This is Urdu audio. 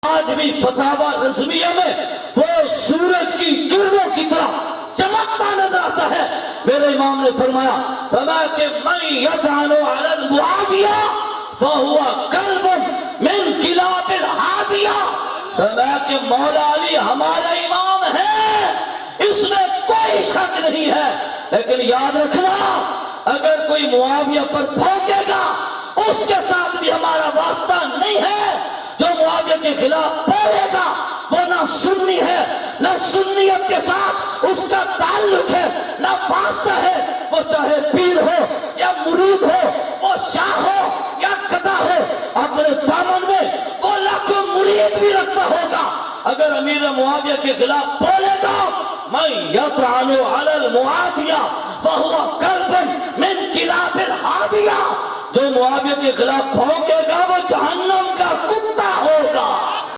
آج بھی فتاوا رضویہ میں وہ سورج کی کرنوں کی طرح چمکتا نظر آتا ہے۔ میرے امام نے فرمایا فما کہ من یطعن علی المعاویہ فہو کلب من کلاب الحاویہ، فرمایا کہ مولا علی ہمارا امام ہے، اس میں کوئی شک نہیں ہے، لیکن یاد رکھنا اگر کوئی معاویہ پر پھونکے گا اس کے ساتھ بھی ہمارا واسطہ نہیں ہے۔ جو معاویہ کے خلاف بولے گا وہ نہ سنی ہے، نہ سنیت کے ساتھ اس کا تعلق ہے، نہ واسطہ ہے، وہ چاہے پیر ہو یا مرید ہو، وہ شاہ ہو یا گدا ہو، اپنے دامن میں وہ لاکھوں مرید بھی رکھتا ہوگا۔ اگر امیر معاویہ کے خلاف بولے گا من یطعن علی المعاویہ فہو کلب من کلاب الحاویہ، جو معاویہ کے خلاف بھونکے گا وہ جہنم کا کتا ہوگا۔